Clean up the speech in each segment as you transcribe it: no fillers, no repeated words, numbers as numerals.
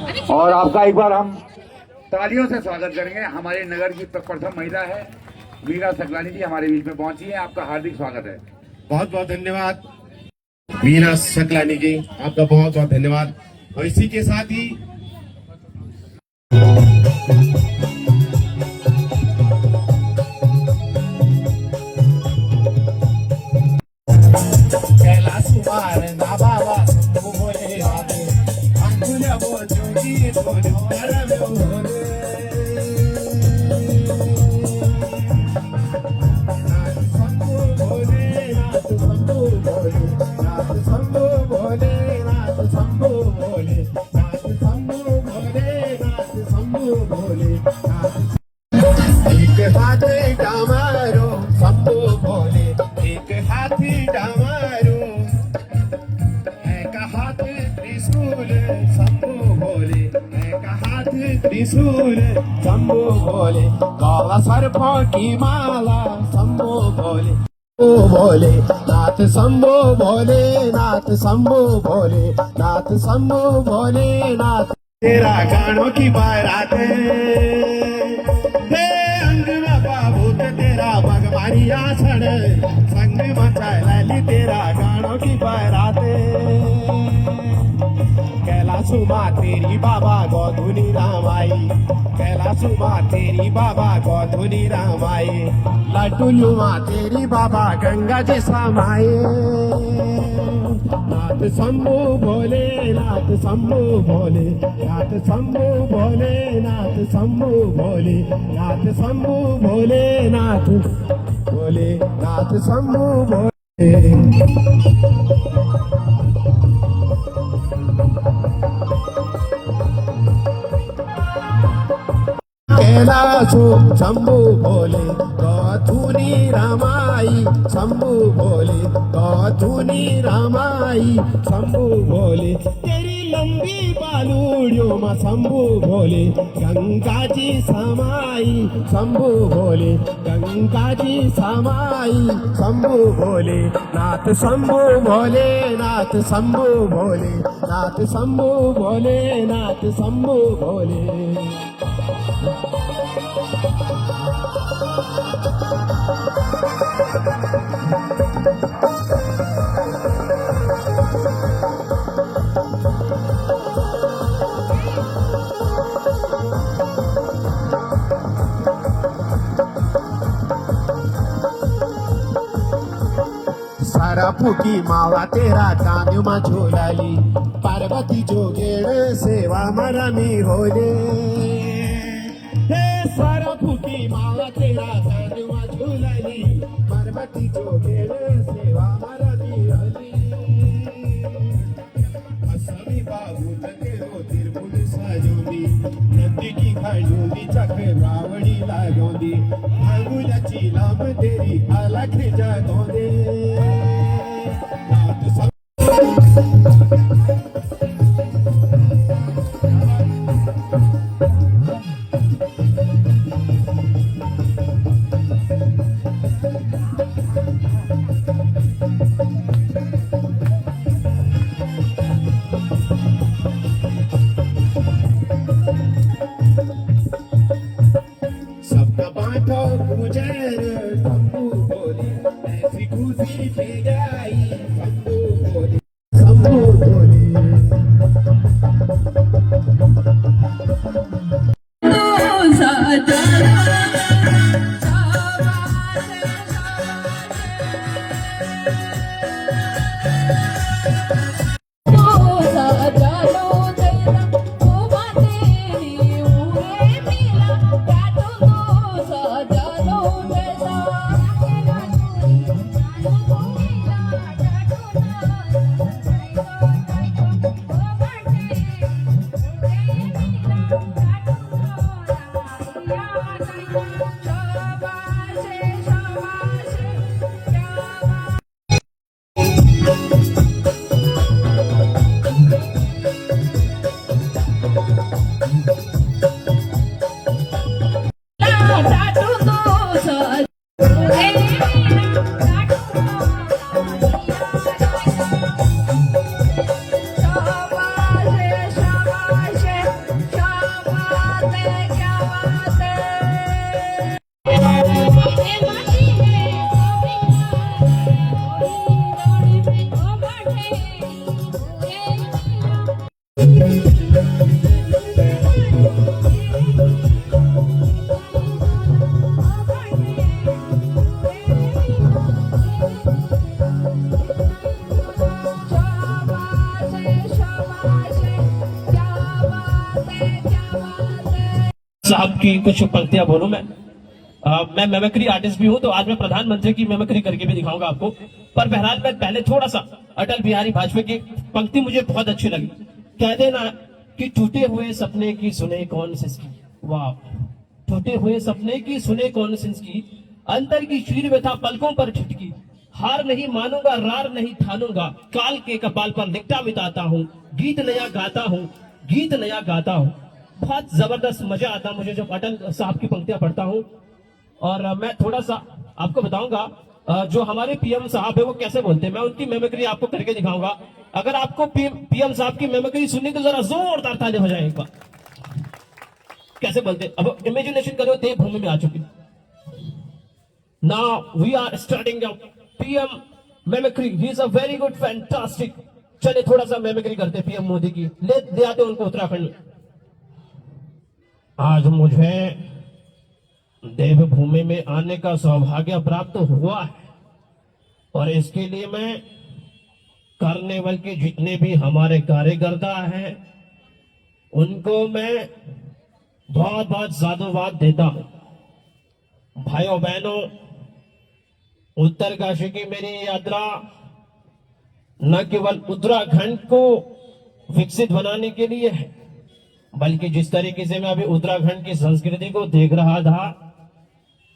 और आपका एक बार हम तालियों से स्वागत करेंगे। हमारे नगर की प्रथम महिला है वीना सकलानी जी, हमारे बीच में पहुंची है। आपका हार्दिक स्वागत है। बहुत बहुत धन्यवाद वीना सकलानी जी, आपका बहुत बहुत धन्यवाद। और इसी के साथ ही कैलाश कुमार ना बाबा तुम बोले बाबू अंकुल वो जोगी बोलो परम बोले एक हाथी डामारो शंभू भोले, एक हाथी डामारो एक हाथ त्रिशूल शंभू भोले, एक हाथ त्रिशूल शंभू भोले, काला सर्पों की माला शंभू भोले, भोले नाथ शंभू भोले नाथ शंभू भोले नाथ शंभू भोले नाथ। तेरा गानों की बारात हे अंग में बाबू तेरा भगवानी आसन संग मचा लाली, तेरा गानों की बारात कैलाशुमा तेरी बाबा गौधुनी रामाई, कैलाशुमा तेरी बाबा गौधुनी रामाई, लड्डूलुमा तेरी बाबा गंगा जी समाए। नाथ शंभू भोले नाथ शंभू भोले नाथ शंभू भोले नाथ शंभू भोले नाथ शंभू भोले नाथ भोले नाथ शंभू भोले। कैलाशो शंभू भोले गौधुनी रामाई, शंभू भोले गौधुनी रामाई, शंभू भोले तेरी लंबी बालूड़ियों में शंभू भोले गंगा जी समाई, शंभू भोले गंगा जी समाई, शंभू भोले नाथ शंभू भोले नाथ शंभू भोले नाथ शंभू भोले नाथ शंभू भोले। सरपू की माला तेरा कान्यू में झोलाली, पार्वती जोगेड़ सेवा मरमी होले। हे सरपू की माला तेरा कान्यू में झोलाली, पार्वती जोगेड़ सेवा मरमी होले। असमी बाबू तेरो तिरमुल सजोनी, नंदी की खजूनी चक्र रावणी लागोनी, अंगुलाची लाम तेरी अलग जगोने। सबका बांटो गुजर शंभू भोले, ऐसी खुशी पे गई शंभू भोले शंभू भोले। साहब की कुछ पंक्तियां बोलूं मैं मेमिक्री आर्टिस्ट भी हूं, तो आज मैं प्रधानमंत्री की मेमिक्री करके भी दिखाऊंगा आपको। पर बहरहाल मैं पहले थोड़ा सा अटल बिहारी वाजपेयी की पंक्ति मुझे बहुत अच्छी लगी। कहते ना कि टूटे हुए सपने की सुने कौन सिसकी, वाह, टूटे हुए सपने की सुने कौन सिसकी, अंतर की चीर व्यथा पलकों पर ठिठकी, हार नहीं मानूंगा रार नहीं ठानूंगा, काल के कपाल पर लिखता मिटाता हूँ, गीत नया गाता हूँ, गीत नया गाता हूँ। बहुत जबरदस्त मजा आता मुझे जब अटल साहब की पंक्तियां पढ़ता हूँ। और मैं थोड़ा सा आपको बताऊंगा जो हमारे पीएम साहब है वो कैसे बोलते हैं, मैं उनकी मेमिक्री आपको करके दिखाऊंगा। अगर आपको पीएम साहब की मेमिक्री सुननी तो जरा जोरदार ताली बजाएं एक बार। कैसे बोलते हैं, अब इमेजिनेशन करो देवभूमि में आ चुकी। Now we are starting PM mimicry, he is a very good fantastic. चले थोड़ा सा मेमिक्री करते पीएम मोदी की, ले आते उनको उत्तराखंड में। आज मुझे देवभूमि में आने का सौभाग्य प्राप्त हुआ है और इसके लिए मैं कार्निवल के जितने भी हमारे कार्यकर्ता हैं उनको मैं बहुत बहुत साधुवाद देता हूं। भाइयों बहनों, उत्तरकाशी की मेरी यात्रा न केवल उत्तराखंड को विकसित बनाने के लिए है, बल्कि जिस तरीके से मैं अभी उत्तराखंड की संस्कृति को देख रहा था,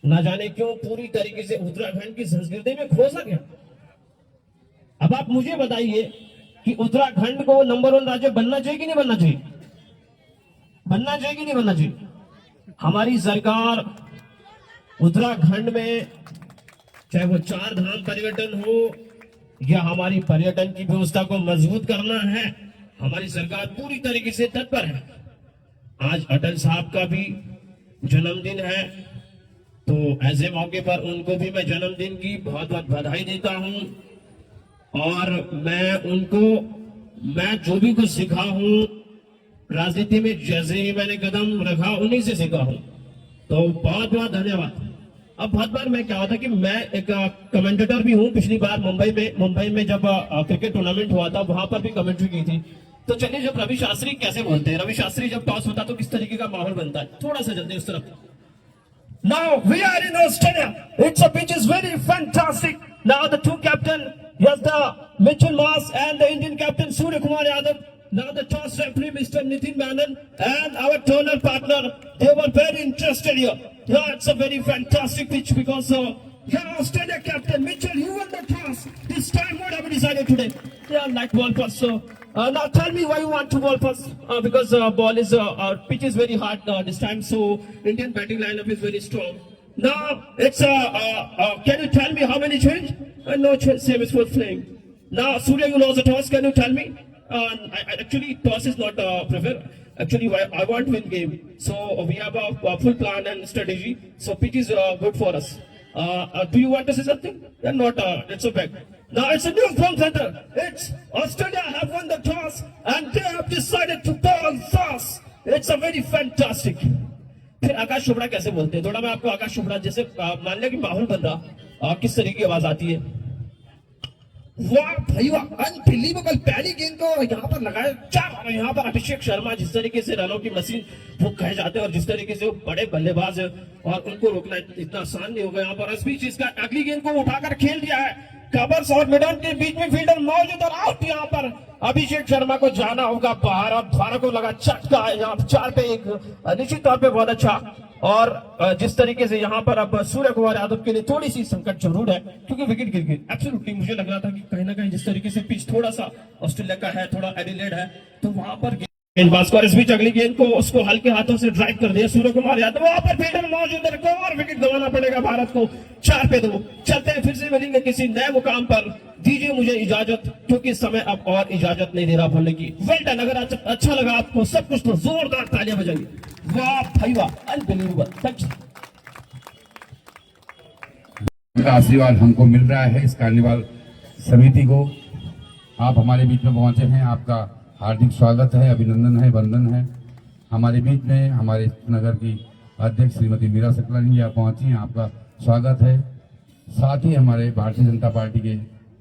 न जाने क्यों पूरी तरीके से उत्तराखंड की संस्कृति में खो सा गया। अब आप मुझे बताइए कि उत्तराखंड को नंबर 1 राज्य बनना चाहिए कि नहीं बनना चाहिए? बनना चाहिए कि नहीं बनना चाहिए? हमारी सरकार उत्तराखंड में चाहे वो 4 धाम पर्यटन हो या हमारी पर्यटन की व्यवस्था को मजबूत करना है, हमारी सरकार पूरी तरीके से तत्पर है। आज अटल साहब का भी जन्मदिन है, तो ऐसे मौके पर उनको भी मैं जन्मदिन की बहुत बहुत बधाई देता हूं। और मैं जो भी कुछ सीखा हूं राजनीति में, जैसे ही मैंने कदम रखा उन्हीं से सीखा हूं, तो बहुत बहुत धन्यवाद। अब बहुत बार मैं क्या होता कि मैं एक कमेंटेटर भी हूं। पिछली बार मुंबई में जब क्रिकेट टूर्नामेंट हुआ था वहां पर भी कमेंट्री की थी। तो चलिए, जब रवि शास्त्री कैसे बोलते हैं, रवि शास्त्री जब टॉस होता तो किस तरीके का माहौल बनता है, थोड़ा सा जल्दी उस तरफ। Now we are in Australia. It's a pitch is very fantastic. Now the two captain, yes, the Mitchell Mas and the Indian captain Surya Kumar Yadav. Now the toss referee Mr. Nitin Menon and our Turner partner, they were very interested here. Yeah, it's a very fantastic pitch because Australia captain Mitchell, you won the toss. This time what have you decided today? Yeah, like ball first. So now tell me why you want to ball first. Because ball is pitch is very hard this time, so Indian batting lineup is very strong. Now it's can you tell me how many change? No change, same as for playing. Now Surya, you lost the toss. Can you tell me? Actually, toss is not preferred. Actually, I want to win game. So we have a full plan and strategy. So pitch is good for us. Do you want to say something? Then not. It's okay. Now it's a new form center. It's Australia have won the toss and they have decided to ball toss. It's a very fantastic. फिर आकाश चोपड़ा कैसे बोलते हैं? थोड़ा मैं आपको आकाश चोपड़ा जैसे मान लिया कि माहौल बन रहा, किस तरीके की आवाज आती है? वाह भाई वाह, अनबिलीवेबल। पहली गेंद को यहाँ पर लगाया 4। यहाँ पर अभिषेक शर्मा, जिस तरीके से रनों की मशीन वो कहे जाते हैं और जिस तरीके से वो बड़े बल्लेबाज है और उनको रोकना इतना आसान नहीं होगा। यहाँ पर स्पीच इसका अगली गेंद को उठाकर खेल दिया है। कवर्स और मिडन के बीच में फील्डर मौजूद और आउट। यहाँ पर अभिषेक शर्मा को जाना होगा बाहर और भारत को लगा झटका। यहाँ 4 पे 1 निश्चित तौर पे बहुत अच्छा। और जिस तरीके से यहाँ पर अब सूर्य कुमार यादव के लिए थोड़ी सी संकट जरूर है क्योंकि विकेट गिर गई। एब्सोल्युटली मुझे लग रहा था कि कहीं ना कहीं जिस तरीके से पिच थोड़ा सा ऑस्ट्रेलिया का है, थोड़ा एडिलेड है, तो वहां पर गेंदबाज को इस बीच अगली गेंद को उसको हल्के हाथों से ड्राइव कर दिया सूर्य कुमार यादव। वहां पर फील्डर मौजूद है और विकेट गंवाना पड़ेगा भारत को। 4 पे 2 चलते हैं, फिर से मिलेंगे किसी नए मुकाम पर। दीजिए मुझे इजाजत क्योंकि इस समय अब और इजाजत नहीं दे रहा बोलने की। Well done. अगर अच्छा लगा आपको सब कुछ तो जोरदार तालियां बजाइए। वाह भाई वाह, अनबिलीवेबल। थैंक्स। आशीर्वाद हमको मिल रहा है इस कार्निवाल समिति को। आप हमारे बीच में पहुंचे हैं, आपका हार्दिक स्वागत है, अभिनंदन है, वंदन है। हमारे बीच में हमारे नगर की अध्यक्ष श्रीमती मीरा सकलानी जी आप पहुंची हैं, आपका स्वागत है। साथ ही हमारे भारतीय जनता पार्टी के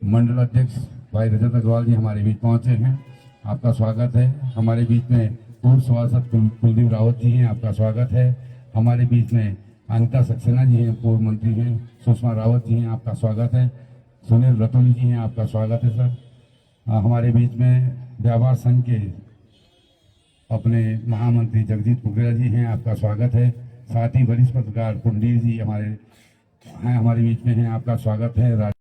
मंडल अध्यक्ष भाई रजत अग्रवाल जी हमारे बीच पहुंचे हैं, आपका स्वागत है। हमारे बीच में पूर्व सभासद कुलदीप रावत जी हैं, आपका स्वागत है। हमारे बीच में अनिता सक्सेना जी हैं, पूर्व मंत्री हैं। सुषमा रावत जी हैं, आपका स्वागत है। सुनील रतौली जी हैं, आपका स्वागत है सर। हमारे बीच में व्यापार संघ के अपने महामंत्री जगजीत कुकरेजा जी हैं, आपका स्वागत है। साथ ही वरिष्ठ पत्रकार कुंडीर जी हमारे बीच में हैं, आपका स्वागत है।